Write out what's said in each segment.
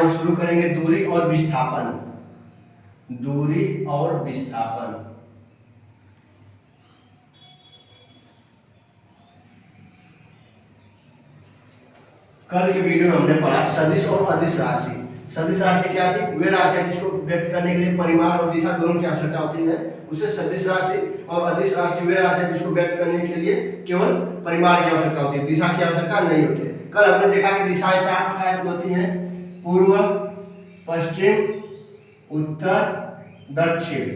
हम शुरू करेंगे दूरी और विस्थापन। दूरी और विस्थापन। कल के वीडियो में हमने पढ़ा सदिश और अदिश राशि। सदिश राशि क्या थी? वे राशि जिसको व्यक्त करने के लिए परिमाण और दिशा दोनों की आवश्यकता होती है, उसे सदिश राशि। और अदिश राशि वे राशि जिसको व्यक्त करने के लिए केवल परिमाण की आवश्यकता होती है, दिशा की आवश्यकता नहीं होती। कल हमने देखा कि दिशाएं 4 प्रकार की होती हैं, पूर्व, पश्चिम, उत्तर, दक्षिण।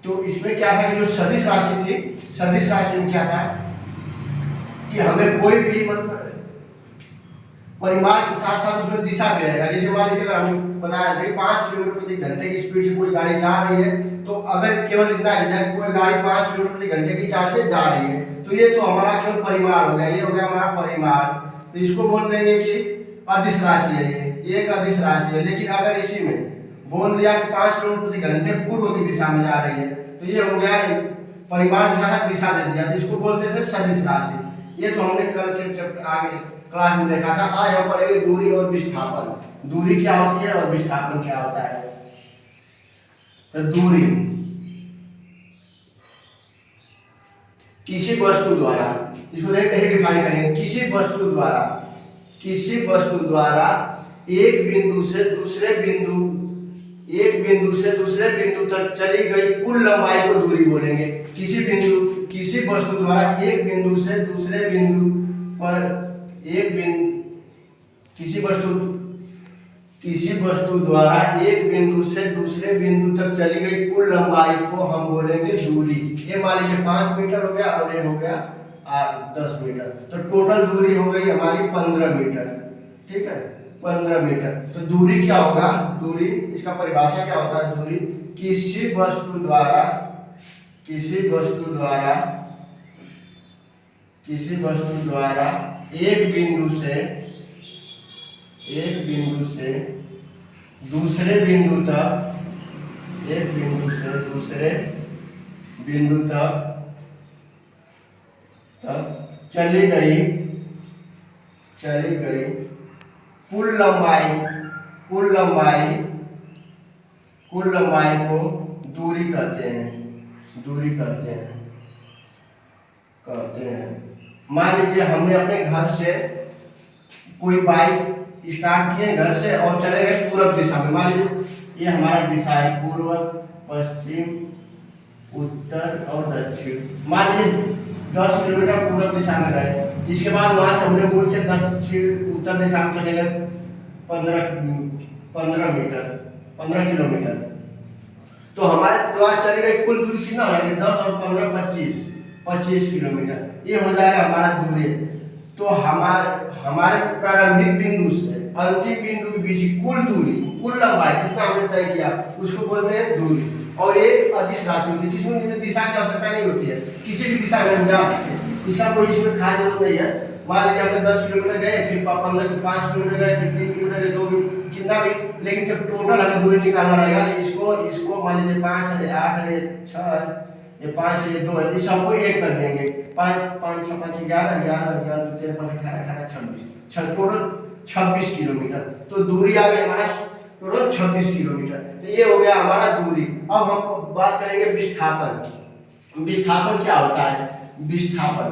तो इसमें क्या था कि जो सदिश राशि थी, सदिश राशि में क्या था कि हमें कोई भी मतलब परिमाण के साथ साथ उसमें दिशा भी रहेगा। जैसे मान लीजिए अगर हम बता रहे थे कि 5 किलोमीटर प्रति घंटे की स्पीड से कोई गाड़ी जा रही है, तो अगर केवल इतना है कि कोई गाड़ी 5 किलोमीटर प्रति घंटे की चाल से जा रही है, तो ये तो हमारा केवल परिमाण हो गया, ये हो गया हमारा परिमाण। तो इसको बोल देंगे कि अदिश राशि है, ये एक अदिश राशि है। लेकिन अगर इसी में बोल दिया कि 5 किलोमीटर प्रति घंटे पूर्व की दिशा में जा रही है, तो ये हो गया परिमाण के साथ दिशा दे दिया, तो इसको बोलते थे सदिश राशि। ये तो हमने कल के चैप्टर आगे क्लास में देखा था। आज हम पढ़ेंगे दूरी और विस्थापन। दूरी क्या होती है और विस्थापन क्या होता है। तो दूरी किसी वस्तु द्वारा, इसको कैसे डिफाइन करेंगे, किसी वस्तु द्वारा एक बिंदु से दूसरे बिंदु तक चली गई कुल लंबाई को दूरी बोलेंगे। किसी वस्तु द्वारा एक बिंदु से दूसरे बिंदु पर किसी वस्तु द्वारा एक बिंदु से दूसरे बिंदु तक चली गई कुल लंबाई को हम बोलेंगे दूरी। ये मान लीजिए 5 मीटर हो गया और ये हो गया 10 मीटर, तो टोटल दूरी हो गई हमारी 15 मीटर। ठीक है, 15 मीटर। तो दूरी क्या होगा? दूरी, इसका परिभाषा क्या होता है? दूरी किसी वस्तु द्वारा एक बिंदु से दूसरे बिंदु तक चली गई कुल लंबाई को दूरी कहते हैं। मान लीजिए हमने अपने घर से कोई बाइक स्टार्ट किए घर से और चले गए पूर्व दिशा में। मान लीजिए ये हमारा दिशा है, पूर्व, पश्चिम, उत्तर और दक्षिण। मान लीजिए 10 किलोमीटर पूर्व दिशा में गए, इसके बाद वहां से हमने मुड़ के दक्षिण उत्तर दिशा में चले गए 15 किलोमीटर। तो हमारे द्वारा चली गई कुल दूरी कितना हो जाएगी? 10 और 15 25 किलोमीटर। ये हो जाएगा हमारा दूरी। तो हमारे प्रारंभिक बिंदु से अंतिम बिंदु के बीच कुल दूरी, कुल लंबाई जितना हमने तय किया उसको बोलते हैं दूरी। और एक अदिश राशि होती है जिसमें दिशा की आवश्यकता नहीं होती है, किसी भी दिशा में हम जा सकते हैं, इसका कोई इसमें खास जरूरत नहीं है। मान लीजिए हमने 10 किलोमीटर गए, फिर 5 किलोमीटर गए, फिर 3 किलोमीटर गए, 2 कितना भी, लेकिन जब टोटल हमें दूरी निकालना रहेगा, इसको मान लीजिए 5 है, 8 है, 6 है, ये 5 है, ये 2 है, इस सबको ऐड कर देंगे। 5 6 5 11 11 11 2 13 5 18 18 26 टोटल 26 किलोमीटर। तो दूरी आ गई हमारा टोटल 26 किलोमीटर। तो ये हो गया हमारा दूरी। अब हम बात करेंगे विस्थापन। विस्थापन क्या होता है? विस्थापन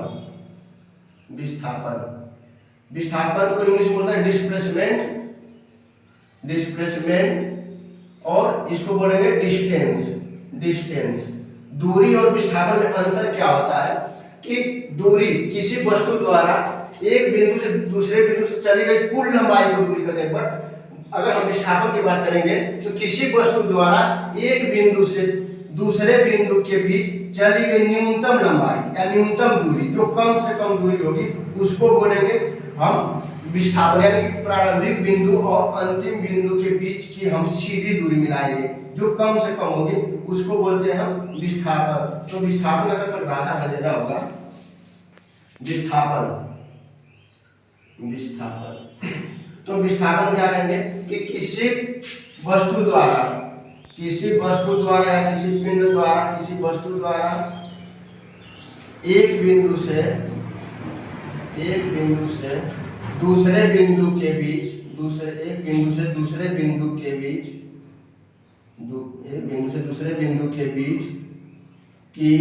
को इंग्लिश में बोलते हैं डिस्प्लेसमेंट, और इसको बोलेंगे डिस्टेंस। दूरी और विस्थापन में अंतर क्या होता है कि दूरी किसी वस्तु द्वारा एक बिंदु से दूसरे बिंदु से चली गई कुल लंबाई को दूरी कहते हैं। बट अगर हम विस्थापन की बात करेंगे तो किसी वस्तु द्वारा एक बिंदु से दूसरे बिंदु के बीच चली गई न्यूनतम लंबाई या न्यूनतम दूरी, जो कम से कम दूरी होगी, उसको बोलेंगे हम विस्थापन। यानी कि प्रारंभिक बिंदु और अंतिम बिंदु के बीच की हम सीधी दूरी मिलाएंगे, जो कम से कम होगी उसको बोलते हैं हम विस्थापन। तो विस्थापन अगर परिभाषा देना होगा, विस्थापन तो विस्थापन क्या करेंगे कि किसी वस्तु द्वारा या किसी पिंड द्वारा, किसी वस्तु द्वारा एक बिंदु से दूसरे बिंदु के बीच एक बिंदु से दूसरे बिंदु के बीच की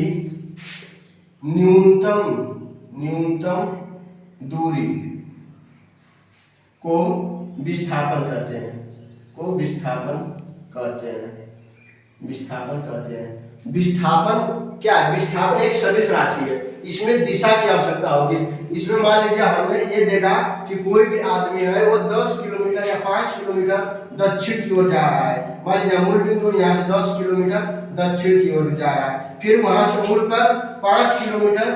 न्यूनतम दूरी को विस्थापन कहते हैं। विस्थापन क्या है? विस्थापन एक सदिश राशि है, इसमें दिशा की आवश्यकता होगी। इसमें मान लीजिए हमने ये देखा कि कोई भी आदमी है वो 10 किलोमीटर या 5 किलोमीटर दक्षिण की ओर जा रहा है। मान लीजिए मूल बिंदु यहाँ से 10 किलोमीटर दक्षिण की ओर जा रहा है, फिर वहां से मुड़कर 5 किलोमीटर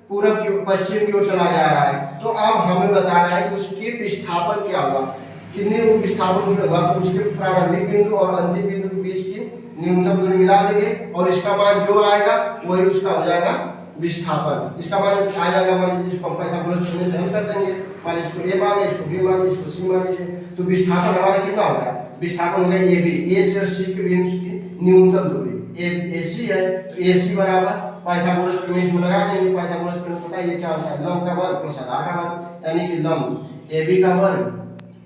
पूरब की पश्चिम की ओर चला जा रहा है। तो अब हमें बताना है कि उसकी विस्थापन क्या होगा, कितनी विस्थापन होगा। तो उसके प्रारंभिक बिंदु और अंतिम बिंदु के बीच की न्यूनतम दूरी मिला देंगे और इसका मान जो आएगा वही उसका हो जाएगा विस्थापन। इसका मान आ जाएगा, मान लीजिए इसको हम पाइथागोरस थ्योरम से हल कर देंगे। मान लीजिए इसको ए माने, इसको बी माने, इसको सी माने। तो विस्थापन हमारा कितना होगा? विस्थापन होगा ए बी, ए से और सी के बीच की न्यूनतम दूरी ए सी है। तो ए सी बराबर पाइथागोरस प्रमेय में लगा देंगे। पाइथागोरस प्रमेय पता है ये क्या होता है? लंब का वर्ग प्लस आधार का वर्ग, यानी कि लंब ए बी का वर्ग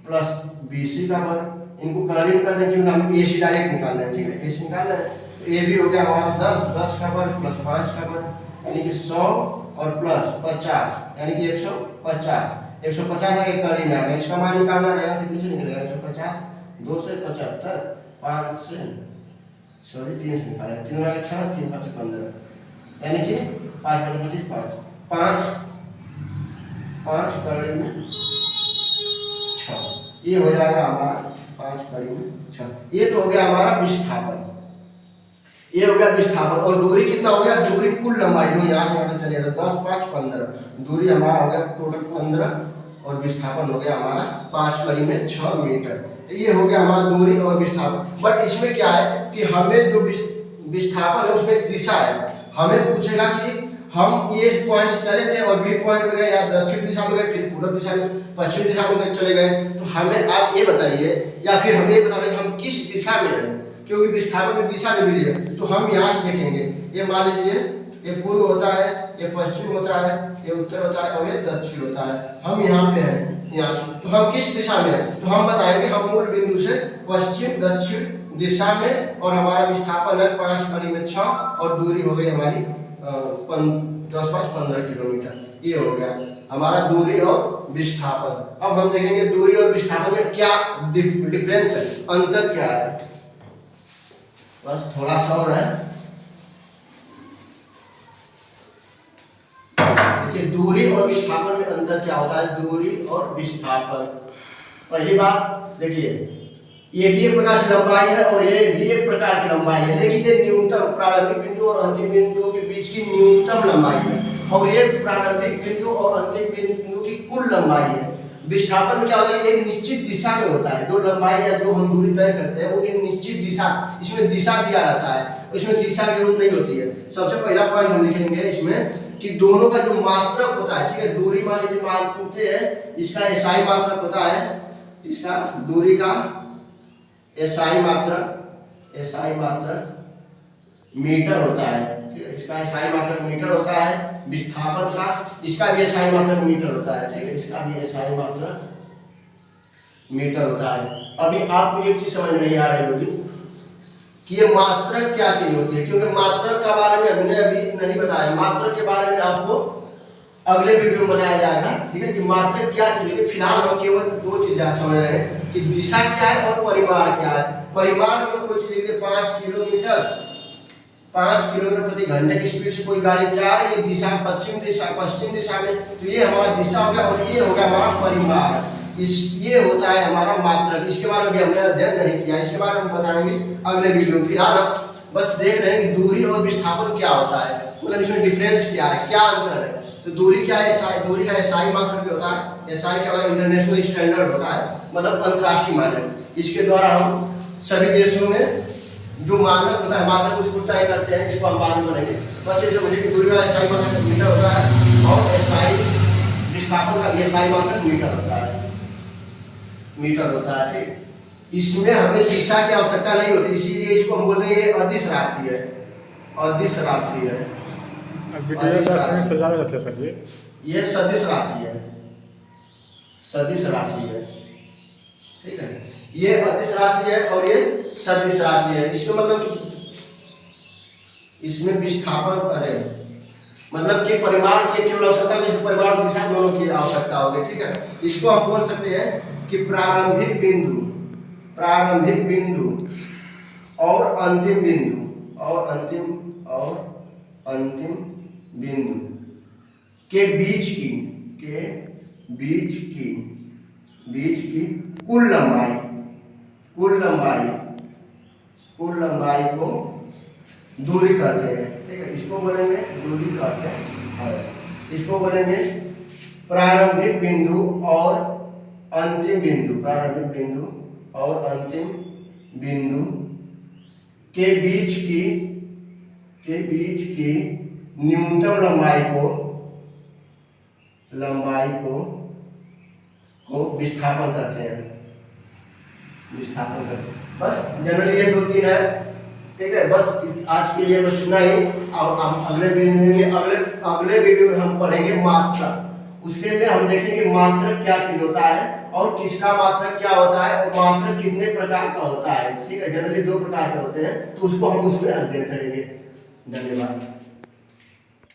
प्लस बी सी का वर्ग। इनको करीब कर दें क्योंकि हम ए सी डायरेक्ट निकालना है। ठीक है, ए सी निकालना है। तो ए बी हो गया हमारा 10 का वर्ग प्लस 5 का वर्ग, यानी कि 100 और प्लस 50 यानी कि 150 आगे करीब में आ गया। इसका मान निकालना रहेगा तो कैसे निकलेगा? 150 2 से 75 5 से 3 से निकालेंगे, 3 आगे 6 3 5 15, यानी कि 5 25 5 करीब में 6। ये हो जाएगा हमारा 5 करीब में 6। ये तो हो गया हमारा विस्थापन। ये हो गया विस्थापन। और दूरी कितना हो गया? दूरी कुल लंबाई जो यहाँ से यहाँ चले 10 5 15, दूरी हमारा हो गया टोटल 15 और विस्थापन हो गया हमारा 5 करीब में 6 मीटर। तो ये हो गया हमारा दूरी और विस्थापन। बट इसमें क्या है कि हमें जो विस्थापन है उसमें एक दिशा है। हमें पूछेगा कि हम ये पॉइंट चले थे और बी पॉइंट पे गए, या दक्षिण दिशा में गए, फिर पूर्व दिशा में, पश्चिम दिशा में चले गए। तो हमें आप ये बताइए, या फिर हमें ये बताना कि हम किस दिशा में हैं, क्योंकि विस्थापन में दिशा जरूरी है। तो हम यहाँ से देखेंगे, ये मान लीजिए ये पूर्व होता है, ये पश्चिम होता है, ये उत्तर होता है और ये दक्षिण होता है। हम यहाँ पे हैं, यहाँ से। तो हम किस दिशा में हैं? तो हम बताएंगे हम मूल बिंदु से पश्चिम दक्षिण दिशा में, और हमारा विस्थापन है 5 करीब में 6 और दूरी हो गई हमारी 10 5 15 किलोमीटर। ये हो गया हमारा दूरी और विस्थापन। अब हम देखेंगे दूरी और विस्थापन में क्या डिफरेंस है, अंतर क्या है। बस थोड़ा सा और है। देखिए दूरी और विस्थापन में अंतर क्या होता है। दूरी और विस्थापन, पहली बात देखिए, ये भी एक प्रकार से लंबाई है और ये भी एक प्रकार की लंबाई है, लेकिन ये न्यूनतम प्रारंभिक बिंदु और अंतिम बिंदु के बीच की न्यूनतम लंबाई है, और ये प्रारंभिक बिंदु और अंतिम बिंदु की कुल लंबाई है। विस्थापन में क्या होता है? एक निश्चित दिशा में होता है। जो लंबाई या जो हम दूरी तय करते हैं वो एक निश्चित दिशा, इसमें दिशा दिया रहता है, इसमें दिशा की जरूरत नहीं होती है। सबसे पहला पॉइंट हम लिखेंगे इसमें कि दोनों का जो मात्रक होता है, ठीक है, दूरी मान लीजिए मानते हैं इसका एसआई मात्रक होता है, इसका दूरी का एसआई मात्रक मीटर होता है। इसका एसआई मात्रक मीटर होता है। विस्थापन का इसका भी एसआई मात्रक मीटर होता है। ठीक है, इसका भी एसआई मात्रक मीटर होता है। अभी आपको एक चीज समझ में नहीं आ रही होगी कि ये मात्रक क्या चीज होती है, क्योंकि मात्रक के बारे में हमने अभी नहीं बताया। मात्रक के बारे में आपको अगले वीडियो में बताया जाएगा। ठीक है, कि मात्रक क्या चीज है। फिलहाल हम केवल 2 चीज समझ रहे हैं कि दिशा क्या है और परिमाण क्या है। परिमाण में कोई चीज 5 किलोमीटर प्रति घंटे की स्पीड से कोई गाड़ी जा रही है दिशा पश्चिम दिशा में, तो ये हमारा दिशा हो गया और ये हो गया हमारा परिमाण। ये होता है हमारा मात्रक। इसके बारे में भी हमने अध्ययन नहीं किया, इसके बारे में बताएंगे अगले वीडियो में। फिलहाल हम बस देख रहे हैं कि दूरी और विस्थापन क्या होता है, मतलब इसमें डिफरेंस क्या है, क्या अंतर है। तो दूरी क्या है? दूरी का एसआई मात्रक भी होता है। एसआई क्या होता है? इंटरनेशनल स्टैंडर्ड होता है, मतलब अंतर्राष्ट्रीय मानक। इसके द्वारा हम सभी देशों में जो मानक होता है मात्रक उसको तय करते हैं। इसको हम बाद में बनाएंगे। बस ये समझिए कि दूरी का एसआई मात्रक मीटर होता है और एसआई विस्थापन का एसआई मात्रक मीटर होता है। ठीक, इसमें हमें दिशा की आवश्यकता नहीं होती, इसीलिए इसको हम बोलते हैं ये अदिश राशि है। ये सदिश राशि है। ठीक है। ये अदिश राशि है और ये सदिश राशि है। इसमें मतलब कि इसमें विस्थापन अरे मतलब कि परिमाण की केवल आवश्यकता है, परिमाण दिशा दोनों की आवश्यकता होगी। ठीक है। इसको हम बोल सकते हैं कि प्रारंभिक बिंदु और अंतिम बिंदु के बीच की कुल लंबाई को दूरी कहते हैं। ठीक है। इसको बोलेंगे दूरी कहते हैं। इसको बोलेंगे प्रारंभिक बिंदु और अंतिम बिंदु के बीच की न्यूनतम लंबाई को विस्थापन कहते हैं। बस जनरली ये 2-3 है। ठीक है। बस आज के लिए बस इतना ही। और हम अगले वीडियो में हम पढ़ेंगे मात्रा। उसके लिए हम देखेंगे मात्रक क्या चीज होता है और किसका मात्रक क्या होता है और मात्रक कितने प्रकार का होता है। ठीक है। जनरली 2 प्रकार के होते हैं, तो उसको हम उसमें अध्ययन करेंगे। धन्यवाद।